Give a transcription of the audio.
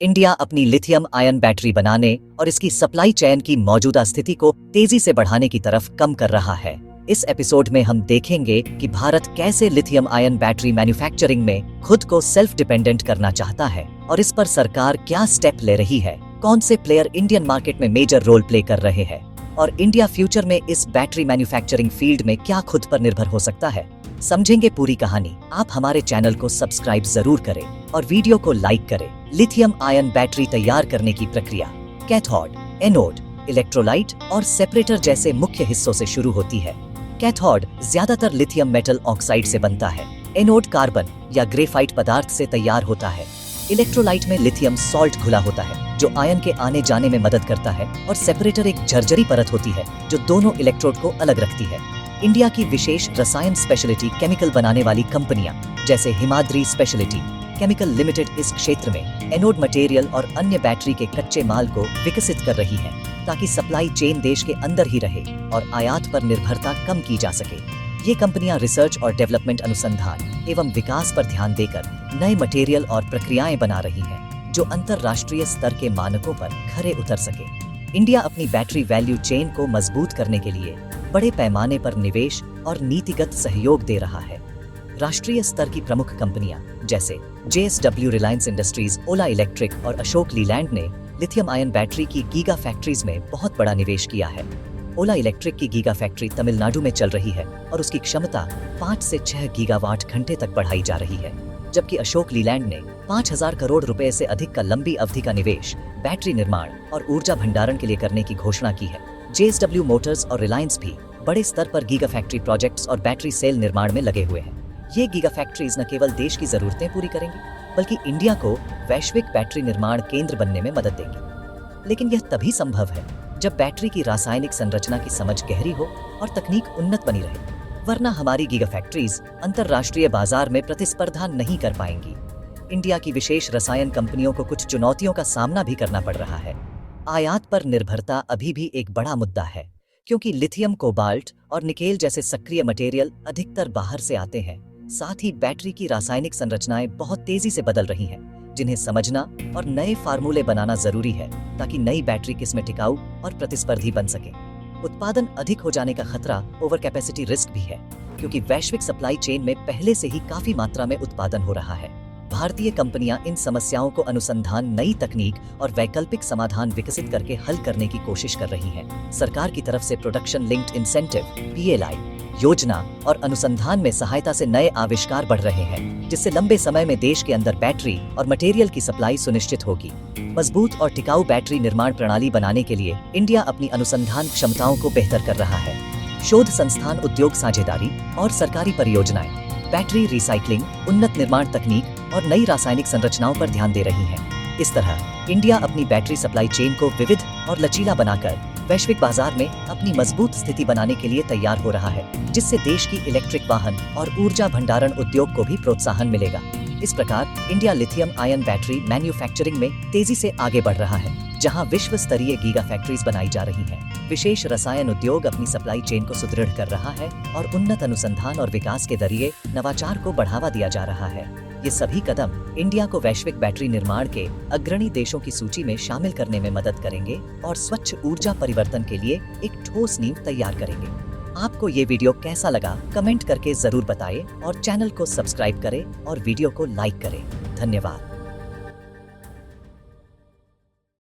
India अपनी lithium ion battery बनाने और इसकी सप्लाई चेन की मौजूदा स्थिति को तेजी से बढ़ाने की तरफ कम कर रहा है। इस एपिसोड में हम देखेंगे कि भारत कैसे लिथियम आयन बैटरी मैन्युफैक्चरिंग में खुद को सेल्फ डिपेंडेंट करना चाहता है और इस पर सरकार क्या स्टेप ले रही है, कौन से प्लेयर इंडियन मार्केट में मेजर रोल प्ले कर रहे हैं और इंडिया फ्यूचर में इस बैटरी मैन्युफैक्चरिंग फील्ड में क्या खुद पर निर्भर हो सकता है। समझेंगे पूरी कहानी। आप हमारे चैनल को सब्सक्राइब जरूर करें और वीडियो को लाइक करें। लिथियम आयन बैटरी तैयार करने की प्रक्रिया कैथोड, एनोड, इलेक्ट्रोलाइट और सेपरेटर जैसे मुख्य हिस्सों से शुरू होती है। कैथोड ज्यादातर लिथियम मेटल ऑक्साइड से बनता है। एनोड कार्बन या ग्रेफाइट पदार्थ से तैयार होता है। इलेक्ट्रोलाइट में लिथियम सॉल्ट घुला होता है जो आयन के आने जाने में मदद करता है और सेपरेटर एक झरझरी परत होती है जो दोनों इलेक्ट्रोड को अलग रखती है। इंडिया की विशेष रसायन स्पेशलिटी केमिकल बनाने वाली कंपनियां जैसे हिमाद्री स्पेशलिटी केमिकल लिमिटेड इस क्षेत्र में एनोड मटेरियल और अन्य बैटरी के कच्चे माल को विकसित कर रही है ताकि सप्लाई चेन देश के अंदर ही रहे और आयात पर निर्भरता कम की जा सके। ये कंपनियां रिसर्च और डेवलपमेंट अनुसंधान एवं विकास पर ध्यान देकर नए मटेरियल और प्रक्रियाएं बना रही हैं जो अंतरराष्ट्रीय स्तर के मानकों पर खरे उतर सके। इंडिया अपनी बैटरी वैल्यू चेन को मजबूत करने के लिए बड़े पैमाने पर निवेश और नीतिगत सहयोग दे रहा है। राष्ट्रीय स्तर की प्रमुख कंपनियां जैसे JSW, रिलायंस इंडस्ट्रीज, ओला इलेक्ट्रिक और अशोक लीलैंड ने लिथियम आयन बैटरी की गीगा फैक्ट्रीज में बहुत बड़ा निवेश किया है। ओला इलेक्ट्रिक की गीगा फैक्ट्री तमिलनाडु में चल रही है और उसकी क्षमता 5 से 6 गीगावाट घंटे तक बढ़ाई जा रही है, जबकि अशोक लीलैंड ने 5,000 करोड़ रुपए से अधिक का लंबी अवधि का निवेश बैटरी निर्माण और ऊर्जा भंडारण के लिए करने की घोषणा की है। JSW मोटर्स और रिलायंस भी बड़े स्तर पर गीगा फैक्ट्री प्रोजेक्ट्स और बैटरी सेल निर्माण में लगे हुए हैं। ये गीगा फैक्ट्रीज न केवल देश की जरूरतें पूरी करेंगी बल्कि इंडिया को वैश्विक बैटरी निर्माण केंद्र बनने में मदद देंगी। लेकिन यह तभी संभव है जब बैटरी की रासायनिक संरचना की समझ गहरी हो और तकनीक उन्नत बनी रहे, वरना हमारी गीगा फैक्ट्रीज अंतरराष्ट्रीय बाजार में प्रतिस्पर्धा नहीं कर पाएंगी। इंडिया की विशेष रसायन कंपनियों को कुछ चुनौतियों का सामना भी करना पड़ रहा है। आयात पर निर्भरता अभी भी एक बड़ा मुद्दा है क्योंकि लिथियम, कोबाल्ट और निकेल जैसे सक्रिय मटेरियल अधिकतर बाहर से आते हैं। साथ ही बैटरी की रासायनिक संरचनाएं बहुत तेजी से बदल रही हैं, जिन्हें समझना और नए फार्मूले बनाना जरूरी है ताकि नई बैटरी किस्में टिकाऊ और प्रतिस्पर्धी बन सके। उत्पादन अधिक हो जाने का खतरा, ओवर कैपेसिटी रिस्क भी है क्योंकि वैश्विक सप्लाई चेन में पहले से ही काफी मात्रा में उत्पादन हो रहा है। भारतीय कंपनियां इन समस्याओं को अनुसंधान, नई तकनीक और वैकल्पिक समाधान विकसित करके हल करने की कोशिश कर रही हैं। सरकार की तरफ से प्रोडक्शन लिंक्ड इंसेंटिव PLI योजना और अनुसंधान में सहायता से नए आविष्कार बढ़ रहे हैं, जिससे लंबे समय में देश के अंदर बैटरी और मटेरियल की सप्लाई सुनिश्चित होगी। मजबूत और टिकाऊ बैटरी निर्माण प्रणाली बनाने के लिए इंडिया अपनी अनुसंधान क्षमताओं को बेहतर कर रहा है। शोध संस्थान, उद्योग साझेदारी और सरकारी परियोजनाएं बैटरी रिसाइकलिंग, उन्नत निर्माण तकनीक और नई रासायनिक संरचनाओं पर ध्यान दे रही हैं। इस तरह इंडिया अपनी बैटरी सप्लाई चेन को विविध और लचीला बनाकर वैश्विक बाजार में अपनी मजबूत स्थिति बनाने के लिए तैयार हो रहा है, जिससे देश की इलेक्ट्रिक वाहन और ऊर्जा भंडारण उद्योग को भी प्रोत्साहन मिलेगा। इस प्रकार India lithium ion battery manufacturing में तेजी से आगे बढ़ रहा है, जहां विश्व स्तरीय गीगा फैक्ट्रीज बनाई जा रही हैं। विशेष रसायन उद्योग अपनी सप्लाई चेन को सुदृढ़ कर रहा है और उन्नत अनुसंधान और विकास के जरिए नवाचार को बढ़ावा दिया जा रहा है। ये सभी कदम इंडिया को वैश्विक बैटरी निर्माण के अग्रणी देशों की सूची में शामिल करने में मदद करेंगे और स्वच्छ ऊर्जा परिवर्तन के लिए एक ठोस नींव तैयार करेंगे। आपको ये वीडियो कैसा लगा कमेंट करके जरूर बताएं और चैनल को सब्सक्राइब करें और वीडियो को लाइक करें। धन्यवाद।